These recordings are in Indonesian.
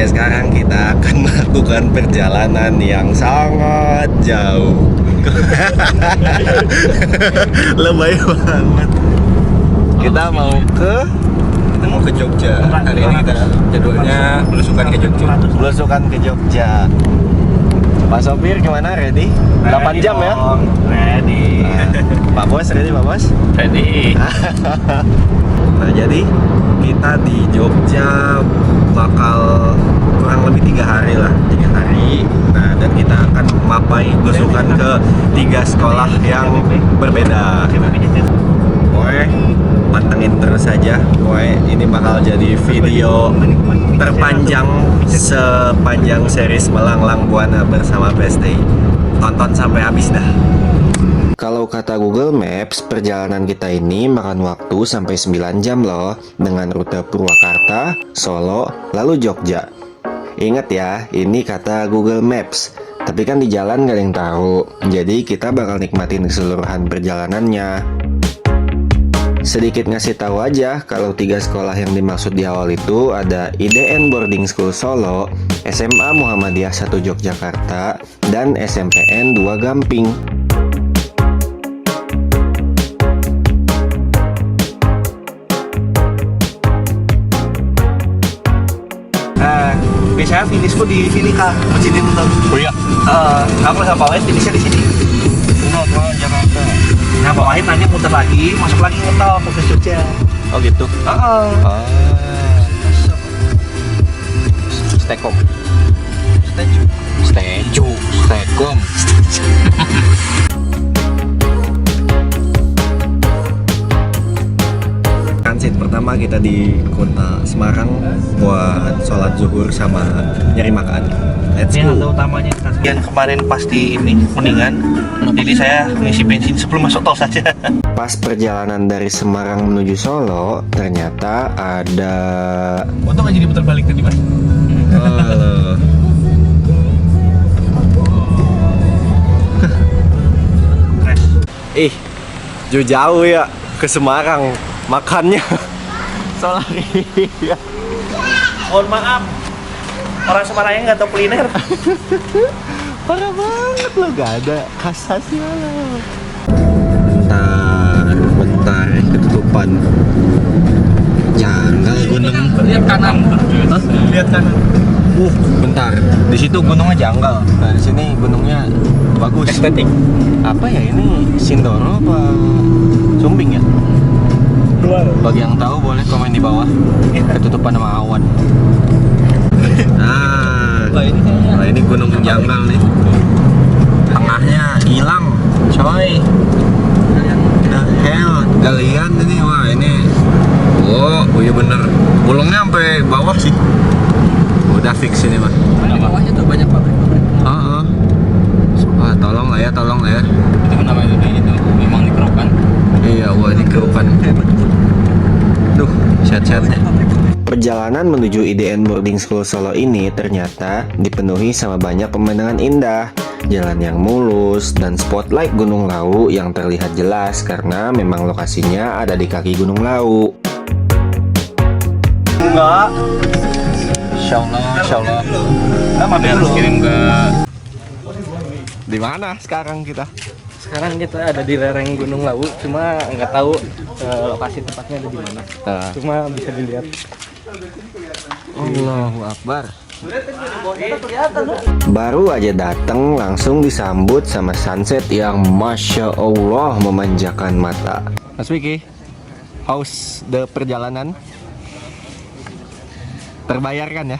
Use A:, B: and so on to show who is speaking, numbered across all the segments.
A: sekarang kita akan melakukan perjalanan yang sangat jauh. Lebay banget. Kita mau ke Jogja. Hari ini kita jadwalnya belusukan ke Jogja. Belusukan ke Jogja. Pak sopir gimana? Ready? 8 jam ya?
B: Ready.
A: Pak Bos, ready Pak Bos?
B: Ready.
A: Nah, jadi kita di Jogja bakal kurang lebih 3 hari lah, 3 hari. Nah, dan kita akan memapai belusukan ke 3 sekolah yang berbeda. Oke, pantengin terus saja. Oke, ini bakal jadi video terpanjang sepanjang series Melanglang Buana bersama PSTI. Tonton sampai habis dah. Kalau kata Google Maps, perjalanan kita ini makan waktu sampai 9 jam loh, dengan rute Purwakarta, Solo, lalu Jogja. Ingat ya, ini kata Google Maps. Tapi kan di jalan gak ada yang tahu, jadi kita bakal nikmatin keseluruhan perjalanannya. Sedikit ngasih tahu aja, kalau 3 sekolah yang dimaksud di awal itu ada IDN Boarding School Solo, SMA Muhammadiyah 1 Yogyakarta, dan SMPN 2 Gamping.
B: Biasanya finishku di sini kak, masih di Nonton.
A: Oh iya?
B: Aku sama Pak Wahid finishnya di sini.
A: Nonton Jakarta.
B: Nah Pak Wahid nanti muter lagi, masuk lagi ngetop ke Jogja.
A: Oh gitu? Stekom. Stekom. Transit pertama kita di kota Semarang buat sholat zuhur sama nyari makan. Let's
B: Ini halte
A: go.
B: utamanya. Yang kemarin pas di ini Kuningan, jadi saya ngisi bensin sebelum masuk tol saja.
A: Pas perjalanan dari Semarang menuju Solo, ternyata ada
B: Untung nggak jadi putar balik tadi mas.
A: jauh ya ke Semarang makannya. Sorry.
B: Mohon maaf, orang Semarangnya nggak tahu kuliner.
A: Parah banget lo, gak ada khas khasnya lo. Bentar, ketutupan. Janggal gunung.
B: Lihat kanan. Hah? Lihat kanan.
A: Bentar. Di situ gunungnya janggal. Nah, di sini gunungnya bagus.
B: Estetik.
A: Apa ya ini? Sindoro apa Sumbing ya? Bagi yang tahu boleh komen di bawah. Ketutupan sama awan. Nah, ini gunung janggal nih. Tengahnya hilang, coy. The hell, galian ini. Wah, ini. Oh iya bener. Bulungnya sampai bawah sih. Udah fix ini mah.
B: Bawahnya tuh banyak pabrik-pabrik.
A: Wah, tolong lah ya.
B: Itu kan namanya kayak gitu. Memang dikerokan.
A: Iya, wah ini kerupan. Duh, sehat-sehat. Perjalanan menuju IDN Boarding School Solo ini ternyata dipenuhi sama banyak pemandangan indah, jalan yang mulus, dan spotlight Gunung Lawu yang terlihat jelas karena memang lokasinya ada di kaki Gunung Lawu.
B: Enggak.
A: Insya Allah.
B: Nah, mampir dulu.
A: Kirim ke. Di mana sekarang kita?
B: Sekarang kita ada di lereng Gunung Lawu, cuma nggak tahu lokasi tempatnya ada di mana. Cuma bisa dilihat.
A: Allahu Akbar. Baru aja datang langsung disambut sama sunset yang Masya Allah memanjakan mata. Mas Wiki, how's the perjalanan? Terbayarkan ya?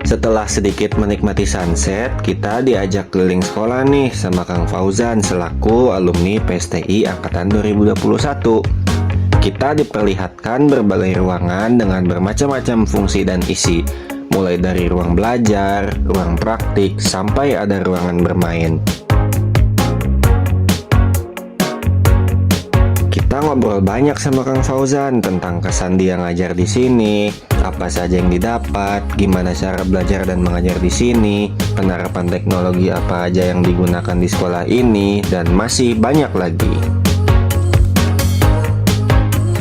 A: Setelah sedikit menikmati sunset, kita diajak keliling sekolah nih sama Kang Fauzan selaku alumni PSTI Angkatan 2021. Kita diperlihatkan berbagai ruangan dengan bermacam-macam fungsi dan isi, mulai dari ruang belajar, ruang praktik, sampai ada ruangan bermain. Kita ngobrol banyak sama Kang Fauzan tentang kesan dia ngajar di sini, apa saja yang didapat, gimana cara belajar dan mengajar di sini, penerapan teknologi apa aja yang digunakan di sekolah ini, dan masih banyak lagi.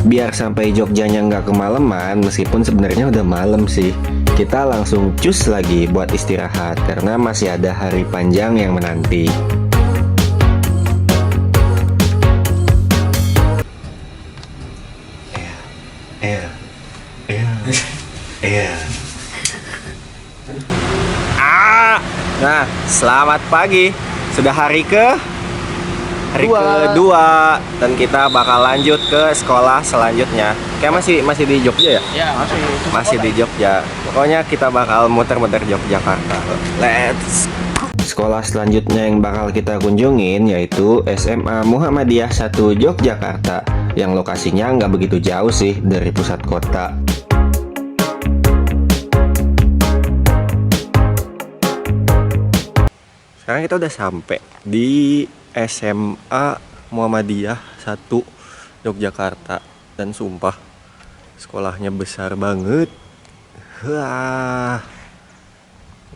A: Biar sampai Jogjanya nggak kemalaman, meskipun sebenarnya udah malam sih, kita langsung cus lagi buat istirahat karena masih ada hari panjang yang menanti. Nah, selamat pagi. Sudah hari kedua dan kita bakal lanjut ke sekolah selanjutnya. Kayak masih di Jogja ya?
B: Ya,
A: Masih di Jogja. Pokoknya kita bakal muter-muter Yogyakarta. Let's go. Sekolah selanjutnya yang bakal kita kunjungin yaitu SMA Muhammadiyah 1 Yogyakarta, yang lokasinya nggak begitu jauh sih dari pusat kota. Sekarang kita udah sampai di SMA Muhammadiyah 1 Yogyakarta, dan sumpah sekolahnya besar banget. Wah,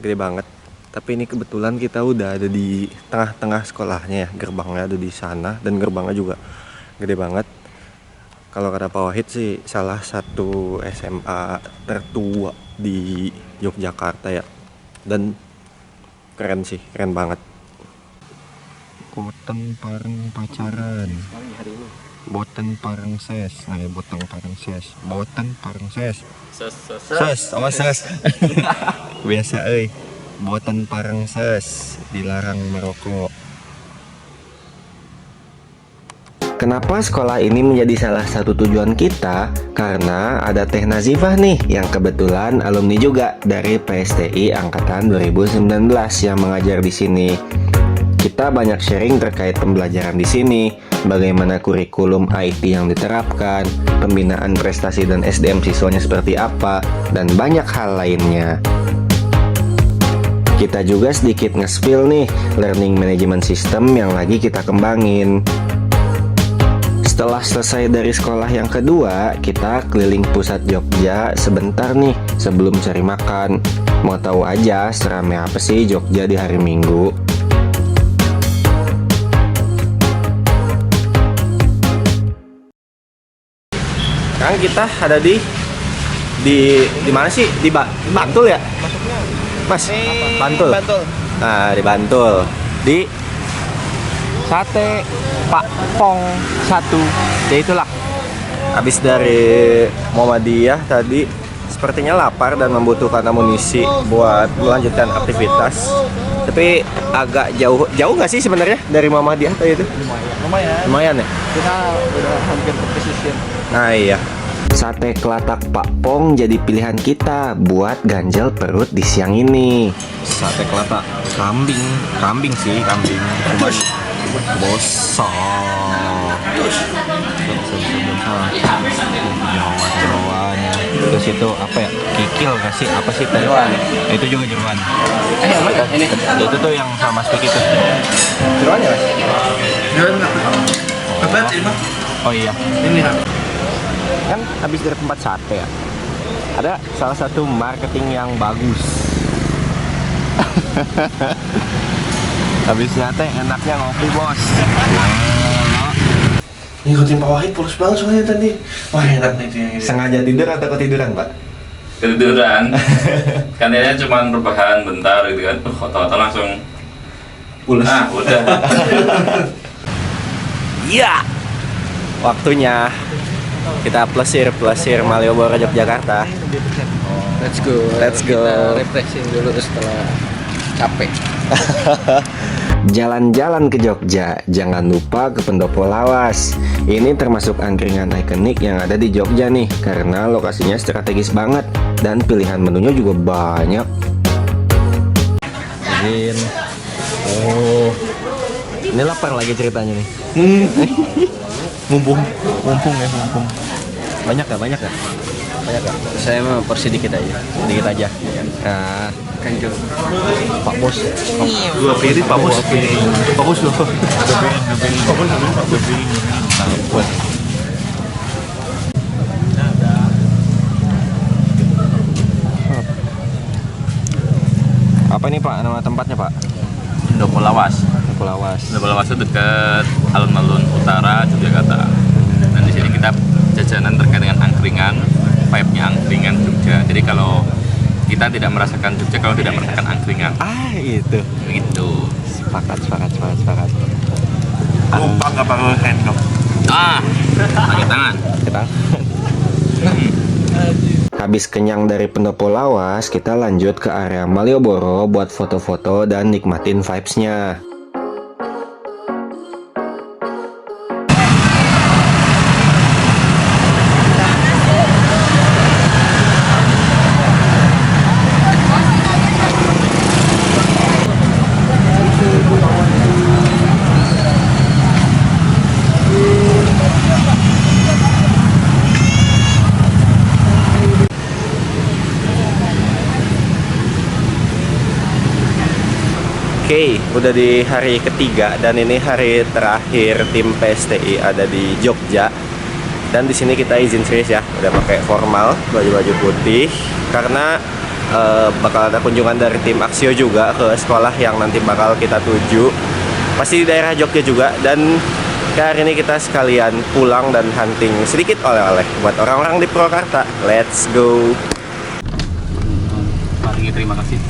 A: gede banget. Tapi ini kebetulan kita udah ada di tengah-tengah sekolahnya ya. Gerbangnya ada di sana dan gerbangnya juga gede banget. Kalau kata Pak Wahid sih salah satu SMA tertua di Yogyakarta ya. Dan keren sih, keren banget. Boten pareng pacaran. Boten pareng ses. Nah, ya, boten pareng ses. Boten pareng ses. Ses, awas ses. Biasa euy. Boten pareng ses, dilarang merokok. Kenapa sekolah ini menjadi salah satu tujuan kita? Karena ada Teh Nazifah nih yang kebetulan alumni juga dari PSTI angkatan 2019 yang mengajar di sini. Kita banyak sharing terkait pembelajaran di sini, bagaimana kurikulum IT yang diterapkan, pembinaan prestasi dan SDM siswanya seperti apa, dan banyak hal lainnya. Kita juga sedikit nge-spill nih learning management system yang lagi kita kembangin. Setelah selesai dari sekolah yang kedua, kita keliling pusat Jogja sebentar nih sebelum cari makan. Mau tahu aja seramai apa sih Jogja di hari Minggu. Sekarang kita ada di mana sih? Di Bantul ya? Mas, Bantul. Nah, di Bantul. Di Sate Pak Pong 1. Ya itulah. Habis dari Muhammadiyah tadi sepertinya lapar dan membutuhkan amunisi buat melanjutkan aktivitas. Tapi agak jauh nggak sih sebenarnya dari Muhammadiyah tadi itu? Lumayan ya.
B: Kita udah hampir ke pesisir.
A: Nah iya. Sate kelatak Pak Pong jadi pilihan kita buat ganjel perut di siang ini. Sate kelatak kambing sih, kambing. Cuman bosok. Jeroan. Terus itu apa ya? Kikil nggak sih? Apa sih tadi? Itu juga jeroan. Ini. Itu tuh yang sama stick itu. Jeroan ya, Mas? Jeroan. Apa sih, Mas? Oh iya. Ini kan habis dari tempat sate ya, ada salah satu marketing yang bagus. Habis sate enaknya ngopi bos. Ngikutin Pak Wahid polos banget soalnya tadi. Wah enak nih itu. Sengaja tidur atau ketiduran Pak?
C: Ketiduran. Kan dia cuma rebahan bentar gitu kan. Otot langsung pulas. Ah udah.
A: Iya. Waktunya kita plesir Malioboro Yogyakarta.
B: Let's go. Kita refreshing dulu setelah capek.
A: Jalan-jalan ke Jogja, jangan lupa ke Pendopo Lawas. Ini termasuk angkringan ikonik yang ada di Jogja nih, karena lokasinya strategis banget dan pilihan menunya juga banyak. Ini lapar lagi ceritanya nih. Mumpung. Banyak gak?
B: Saya mah porsi dikit aja.
A: Nah,
B: Kanjeng.
A: Pak Bos. Dua piring Pak Bos. Bagus loh. Dua piring. Apa nih Pak nama tempatnya Pak?
C: Pendopo Lawas. Pendopo Lawas itu dekat alun-alun utara Yogyakarta. Dan di sini kita jajanan terkait dengan angkringan, vibe-nya angkringan Jogja. Jadi kalau kita tidak merasakan Jogja kalau tidak merasakan angkringan.
A: Itu.
C: Gitu.
A: Sepakat. Lupa nggak perlu handcuff.
C: Pakai tangan.
A: Kita. Habis kenyang dari Pendopo Lawas, kita lanjut ke area Malioboro buat foto-foto dan nikmatin vibes-nya. Oke, udah di hari ketiga dan ini hari terakhir tim PSTI ada di Jogja. Dan di sini kita izin serius ya, udah pakai formal, baju-baju putih karena bakal ada kunjungan dari tim Aksio juga ke sekolah yang nanti bakal kita tuju. Pasti di daerah Jogja juga, dan hari ini kita sekalian pulang dan hunting sedikit oleh-oleh buat orang-orang di Purwakarta. Let's go.
C: Mari, terima kasih.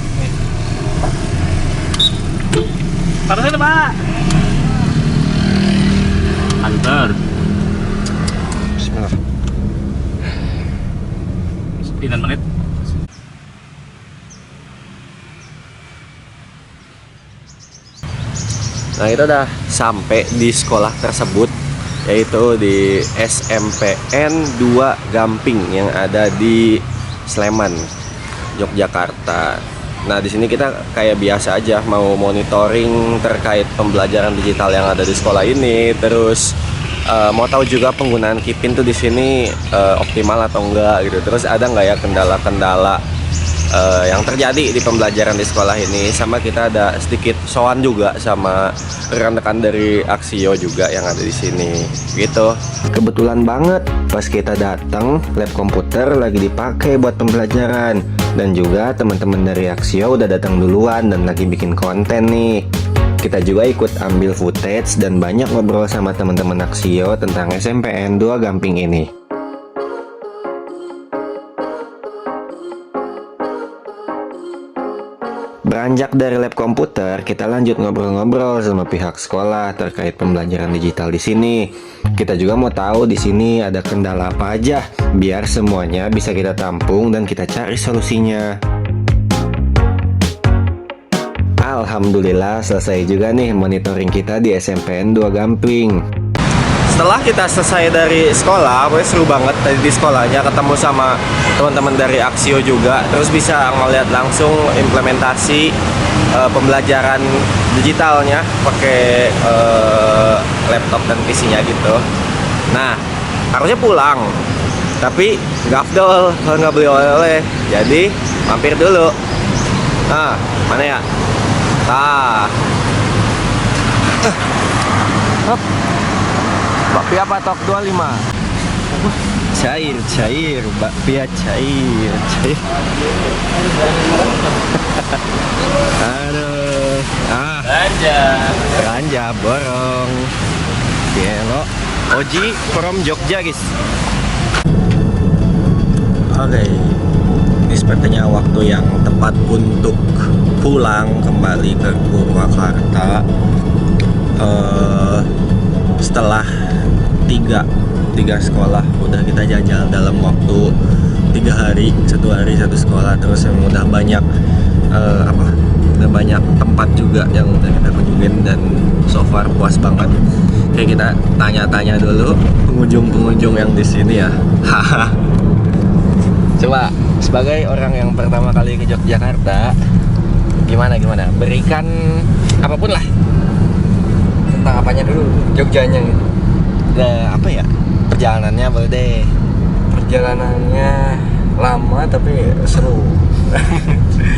B: Parasnya Pak.
C: Antar.
A: Bismillah.
C: 9 menit.
A: Nah, kita udah sampai di sekolah tersebut, yaitu di SMPN 2 Gamping yang ada di Sleman, Yogyakarta. Nah, di sini kita kayak biasa aja mau monitoring terkait pembelajaran digital yang ada di sekolah ini, terus mau tahu juga penggunaan Kipin tuh di sini optimal atau enggak gitu. Terus ada nggak ya kendala-kendala yang terjadi di pembelajaran di sekolah ini, sama kita ada sedikit sowan juga sama rekan-rekan dari Aksio juga yang ada di sini gitu. Kebetulan banget pas kita datang lab komputer lagi dipakai buat pembelajaran, dan juga teman-teman dari Aksio udah datang duluan dan lagi bikin konten nih. Kita juga ikut ambil footage dan banyak ngobrol sama teman-teman Aksio tentang SMPN 2 Gamping ini. Beranjak dari lab komputer, kita lanjut ngobrol-ngobrol sama pihak sekolah terkait pembelajaran digital di sini. Kita juga mau tahu di sini ada kendala apa aja, biar semuanya bisa kita tampung dan kita cari solusinya. Alhamdulillah selesai juga nih monitoring kita di SMPN 2 Gamping. Setelah kita selesai dari sekolah, seru banget tadi di sekolahnya, ketemu sama teman-teman dari Aksio juga, terus bisa ngeliat langsung implementasi pembelajaran digitalnya pakai laptop dan PC-nya gitu. Nah, harusnya pulang, tapi nggak afdol kalau nggak beli oleh-oleh, jadi mampir dulu. Nah, mana ya? Bakpia patok 25. Cair, bakpia cair. Aduh. Belanja borong. Hello. Oji from Jogja, guys. Oke. Ini sepertinya waktu yang tepat untuk pulang kembali ke Purwakarta. Setelah tiga sekolah udah kita jajal dalam waktu 3 hari, 1 hari 1 sekolah, terus yang udah banyak udah banyak tempat juga yang udah kita kunjungin dan so far puas banget. Kayak kita tanya-tanya dulu pengunjung yang di sini ya. Coba sebagai orang yang pertama kali ke Yogyakarta, gimana berikan apapun lah tentang apanya dulu, Jogjanya gitu. Apa ya, perjalanannya boleh deh.
B: Perjalanannya lama tapi seru.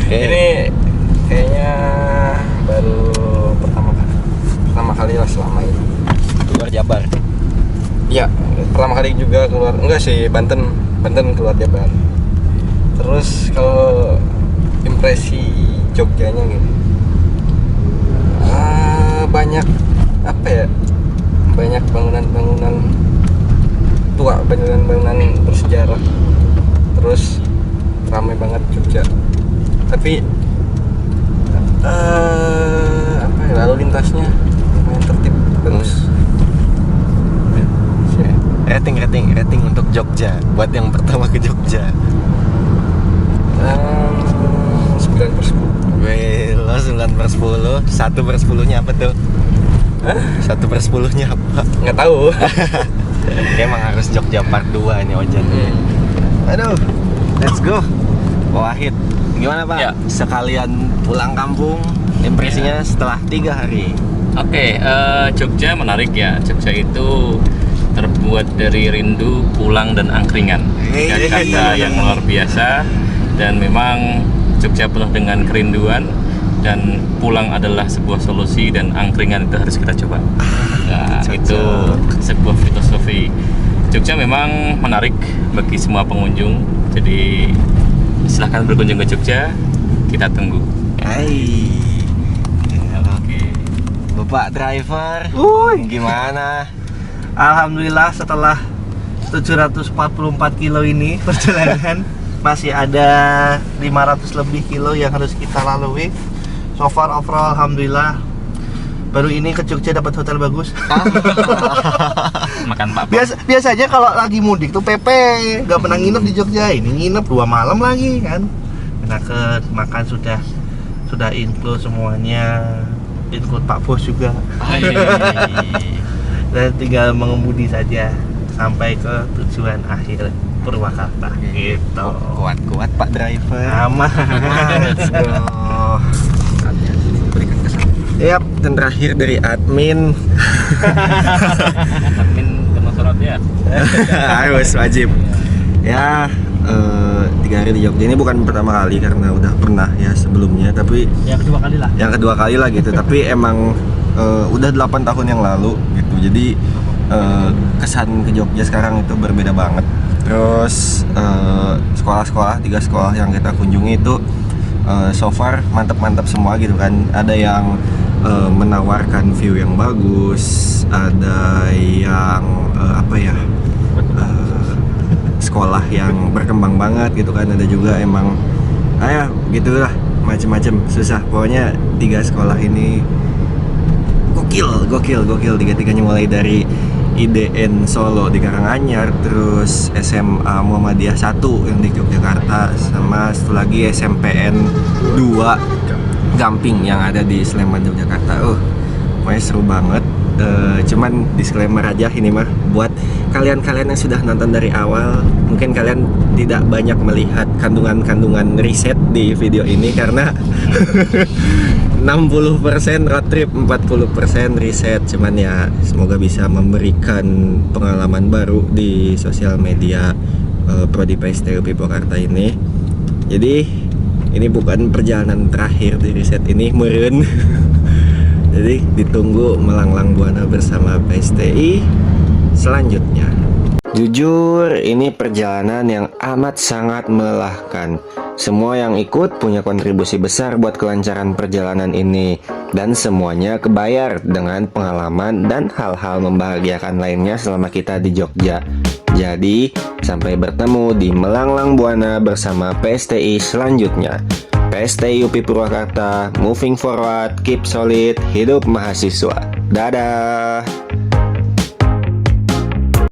B: Ini kayaknya baru pertama kali lah selama ini
A: Keluar Jabar.
B: ya, pertama kali juga keluar, enggak sih, Banten keluar Jabar. Terus kalau impresi Jogjanya gitu, banyak apa ya, banyak bangunan tua, bangunan-bangunan bersejarah. Terus ramai banget Jogja. Tapi apa ya, lalu lintasnya lumayan tertib, bagus.
A: Rating untuk Jogja buat yang pertama ke Jogja.
B: 9/10.
A: Weh, lo 9/10. 1/10-nya apa tuh? 1/10-nya apa?
B: Nggak tahu.
A: Emang harus Jogja part 2 ini Ojan. Aduh, let's go. Pak Wahid, gimana Pak?
C: Ya.
A: Sekalian pulang kampung, impresinya setelah 3 hari.
C: Oke, Jogja menarik ya. Jogja itu terbuat dari rindu, pulang, dan angkringan. Tiga kata yang luar biasa. Dan memang Jogja penuh dengan kerinduan, dan pulang adalah sebuah solusi, dan angkringan itu harus kita coba. Nah, itu sebuah filosofi. Jogja memang menarik bagi semua pengunjung. Jadi silahkan berkunjung ke Jogja, kita tunggu.
A: Hai.
C: Oke.
A: Bapak driver, gimana?
D: Alhamdulillah setelah 744 kilo ini perjalanan masih ada 500 lebih kilo yang harus kita lalui. So far overall alhamdulillah. Baru ini ke Jogja dapat hotel bagus.
C: Makan Pak.
D: Biasanya kalau lagi mudik tuh PP gak pernah nginep di Jogja. Ini nginep 2 malam lagi kan. Enakan, makan sudah include semuanya. Include Pak Bos juga. Dan tinggal mengemudi saja sampai ke tujuan akhir Purwakarta gitu.
A: Kuat Pak driver.
D: Aman.
A: Let's go.
B: Berikan kesan.
A: Yap, dan terakhir dari admin.
C: Admin kena surat ya.
A: Harus wajib. Ya, 3 hari di Jogja ini bukan pertama kali karena udah pernah ya sebelumnya, tapi
D: Yang kedua kali lah
A: gitu. Tapi emang udah 8 tahun yang lalu gitu. Jadi kesan ke Jogja sekarang itu berbeda banget. Terus sekolah-sekolah, 3 sekolah yang kita kunjungi itu so far mantap-mantap semua gitu kan. Ada yang menawarkan view yang bagus, ada yang sekolah yang berkembang banget gitu kan, ada juga emang gitulah macem-macem susah. Pokoknya 3 sekolah ini gokil, 3-tiganya mulai dari IDN Solo di Karanganyar, terus SMA Muhammadiyah 1 yang di Yogyakarta, sama satu lagi SMPN 2 Gamping yang ada di Sleman, Yogyakarta. Pokoknya seru banget. Cuman disclaimer aja ini mah buat kalian-kalian yang sudah nonton dari awal, mungkin kalian tidak banyak melihat kandungan-kandungan riset di video ini karena 60% road trip, 40% riset. Cuman ya semoga bisa memberikan pengalaman baru di sosial media Prodi PST UPI Purwakarta ini. Jadi ini bukan perjalanan terakhir di riset ini, meureun. Jadi ditunggu melanglang buana bersama PSTI selanjutnya. Jujur, ini perjalanan yang amat sangat melelahkan. Semua yang ikut punya kontribusi besar buat kelancaran perjalanan ini, dan semuanya kebayar dengan pengalaman dan hal-hal membahagiakan lainnya selama kita di Jogja. Jadi, sampai bertemu di melanglang buana bersama PSTI selanjutnya. PSTI UPI Purwakarta, moving forward, keep solid, hidup mahasiswa. Dadah.